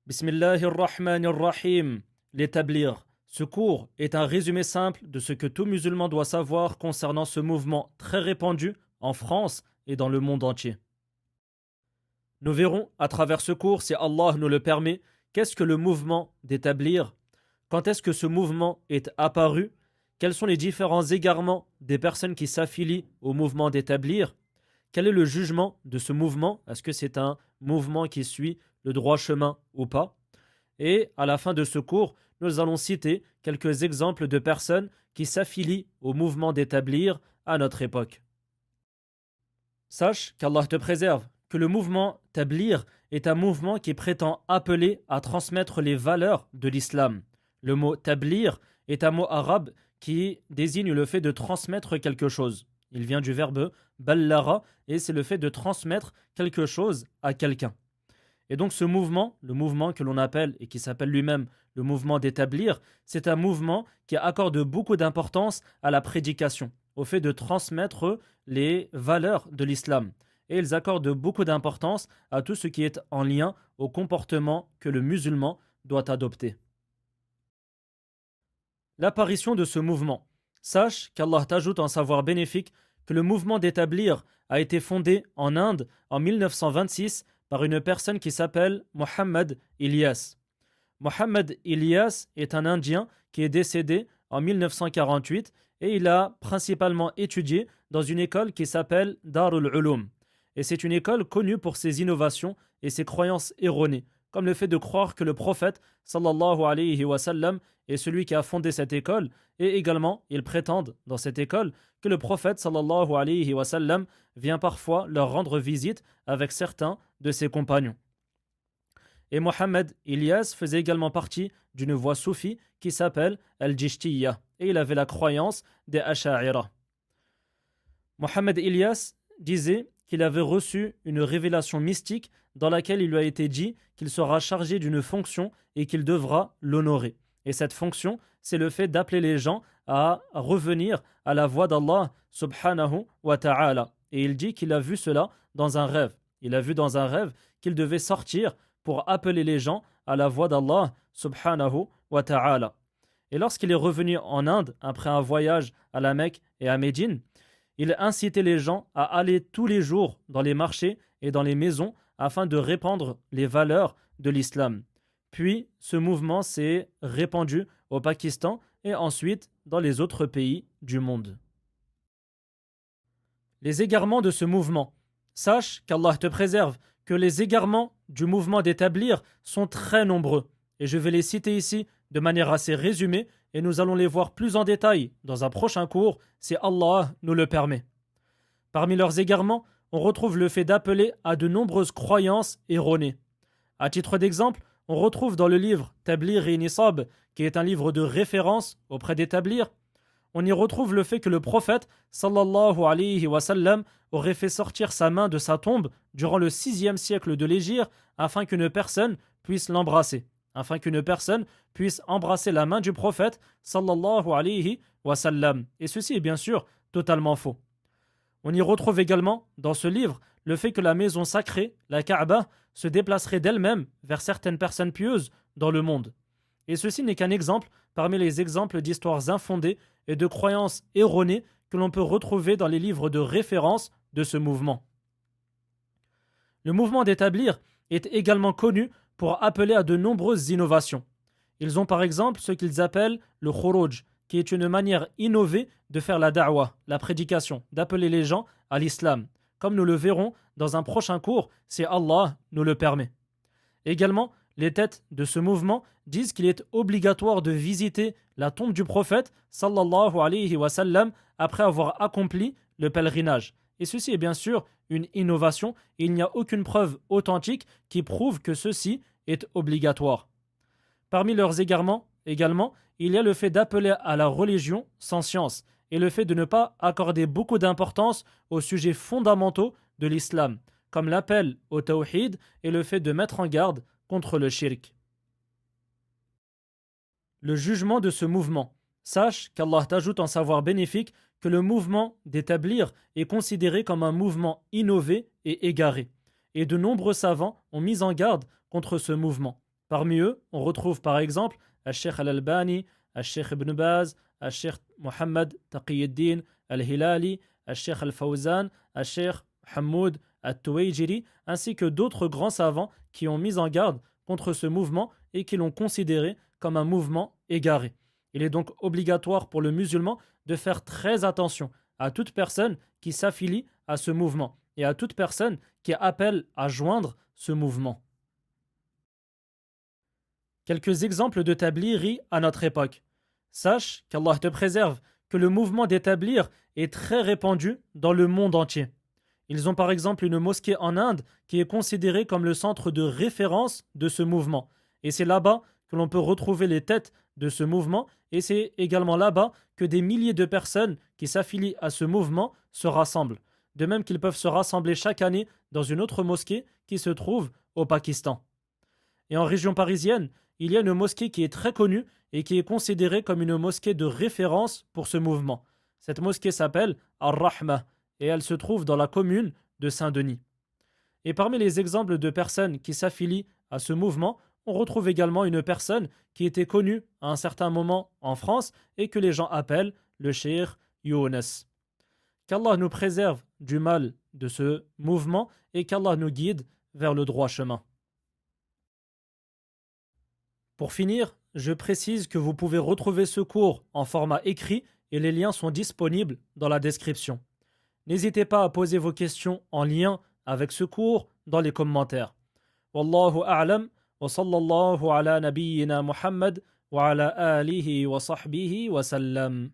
Bismillahirrahmanirrahim. L'établir. Ce cours est un résumé simple de ce que tout musulman doit savoir concernant ce mouvement très répandu en France et dans le monde entier. Nous verrons à travers ce cours, si Allah nous le permet, qu'est-ce que le mouvement d'établir, quand est-ce que ce mouvement est apparu, quels sont les différents égarements des personnes qui s'affilient au mouvement d'établir, quel est le jugement de ce mouvement, est-ce que c'est un mouvement qui suit le droit chemin ou pas. Et à la fin de ce cours, nous allons citer quelques exemples de personnes qui s'affilient au mouvement d'établir à notre époque. Sache qu'Allah te préserve, que le mouvement tablir est un mouvement qui prétend appeler à transmettre les valeurs de l'islam. Le mot tablir est un mot arabe qui désigne le fait de transmettre quelque chose. Il vient du verbe ballara et c'est le fait de transmettre quelque chose à quelqu'un. Et donc ce mouvement, le mouvement que l'on appelle et qui s'appelle lui-même le mouvement d'établir, c'est un mouvement qui accorde beaucoup d'importance à la prédication, au fait de transmettre les valeurs de l'islam. Et ils accordent beaucoup d'importance à tout ce qui est en lien au comportement que le musulman doit adopter. L'apparition de ce mouvement. Sache qu'Allah t'ajoute en savoir bénéfique que le mouvement d'établir a été fondé en Inde en 1926 par une personne qui s'appelle Mohammed Ilyas. Mohammed Ilyas est un Indien qui est décédé en 1948 et il a principalement étudié dans une école qui s'appelle Darul Ulum. Et c'est une école connue pour ses innovations et ses croyances erronées, comme le fait de croire que le prophète sallallahu alayhi wa sallam est celui qui a fondé cette école, et également ils prétendent dans cette école que le prophète sallallahu alayhi wa sallam vient parfois leur rendre visite avec certains de ses compagnons. Et Mohammed Ilyas faisait également partie d'une voie soufie qui s'appelle Al-Jishtiyya, et il avait la croyance des Asha'ira. Mohammed Ilyas disait qu'il avait reçu une révélation mystique dans laquelle il lui a été dit qu'il sera chargé d'une fonction et qu'il devra l'honorer. Et cette fonction, c'est le fait d'appeler les gens à revenir à la voie d'Allah subhanahu wa ta'ala. Et il dit qu'il a vu cela dans un rêve. Il a vu dans un rêve qu'il devait sortir pour appeler les gens à la voie d'Allah subhanahu wa ta'ala. Et lorsqu'il est revenu en Inde, après un voyage à la Mecque et à Médine, il incitait les gens à aller tous les jours dans les marchés et dans les maisons afin de répandre les valeurs de l'islam. Puis, ce mouvement s'est répandu au Pakistan et ensuite dans les autres pays du monde. Les égarements de ce mouvement. Sache qu'Allah te préserve, que les égarements du mouvement d'établir sont très nombreux. Et je vais les citer ici de manière assez résumée et nous allons les voir plus en détail dans un prochain cours si Allah nous le permet. Parmi leurs égarements, on retrouve le fait d'appeler à de nombreuses croyances erronées. À titre d'exemple, on retrouve dans le livre Tablir et Nisab, qui est un livre de référence auprès d'établir, on y retrouve le fait que le prophète sallallahu alayhi wa sallam aurait fait sortir sa main de sa tombe durant le 6e siècle de l'Hégire afin qu'une personne puisse l'embrasser, afin qu'une personne puisse embrasser la main du prophète sallallahu alayhi wa sallam. Et ceci est bien sûr totalement faux. On y retrouve également dans ce livre le fait que la maison sacrée, la Kaaba, se déplacerait d'elle-même vers certaines personnes pieuses dans le monde. Et ceci n'est qu'un exemple parmi les exemples d'histoires infondées et de croyances erronées que l'on peut retrouver dans les livres de référence de ce mouvement. Le mouvement d'établir est également connu pour appeler à de nombreuses innovations. Ils ont par exemple ce qu'ils appellent le khuruj, qui est une manière innovée de faire la da'wah, la prédication, d'appeler les gens à l'islam, comme nous le verrons dans un prochain cours si Allah nous le permet. Également, les têtes de ce mouvement disent qu'il est obligatoire de visiter la tombe du prophète sallallahu alayhi wa sallam après avoir accompli le pèlerinage. Et ceci est bien sûr une innovation et il n'y a aucune preuve authentique qui prouve que ceci est obligatoire. Parmi leurs égarements, également, il y a le fait d'appeler à la religion sans science et le fait de ne pas accorder beaucoup d'importance aux sujets fondamentaux de l'islam, comme l'appel au tawhid et le fait de mettre en garde contre le shirk. Le jugement de ce mouvement. Sache qu'Allah t'ajoute en savoir bénéfique que le mouvement d'établir est considéré comme un mouvement innové et égaré. Et de nombreux savants ont mis en garde contre ce mouvement. Parmi eux, on retrouve par exemple Al-Sheikh Al-Albani, Al-Sheikh Ibn Baz, Al-Sheikh Mohammed Taqiyuddin Al-Hilali, Al-Sheikh Al-Fawzan, Al-Sheikh Hamoud Al-Tuwayjiri, ainsi que d'autres grands savants qui ont mis en garde contre ce mouvement et qui l'ont considéré comme un mouvement égaré. Il est donc obligatoire pour le musulman de faire très attention à toute personne qui s'affilie à ce mouvement et à toute personne qui appelle à joindre ce mouvement. Quelques exemples de tablighis à notre époque. Sache qu'Allah te préserve que le mouvement d'établir est très répandu dans le monde entier. Ils ont par exemple une mosquée en Inde qui est considérée comme le centre de référence de ce mouvement. Et c'est là-bas que l'on peut retrouver les têtes de ce mouvement et c'est également là-bas que des milliers de personnes qui s'affilient à ce mouvement se rassemblent. De même qu'ils peuvent se rassembler chaque année dans une autre mosquée qui se trouve au Pakistan. Et en région parisienne, il y a une mosquée qui est très connue et qui est considérée comme une mosquée de référence pour ce mouvement. Cette mosquée s'appelle Ar-Rahma et elle se trouve dans la commune de Saint-Denis. Et parmi les exemples de personnes qui s'affilient à ce mouvement, on retrouve également une personne qui était connue à un certain moment en France et que les gens appellent le Cheikh Younes. Qu'Allah nous préserve du mal de ce mouvement et qu'Allah nous guide vers le droit chemin. Pour finir, je précise que vous pouvez retrouver ce cours en format écrit et les liens sont disponibles dans la description. N'hésitez pas à poser vos questions en lien avec ce cours dans les commentaires. Wallahu a'lam wa sallallahu ala nabiyyina Muhammad wa ala alihi wa sahbihi wa sallam.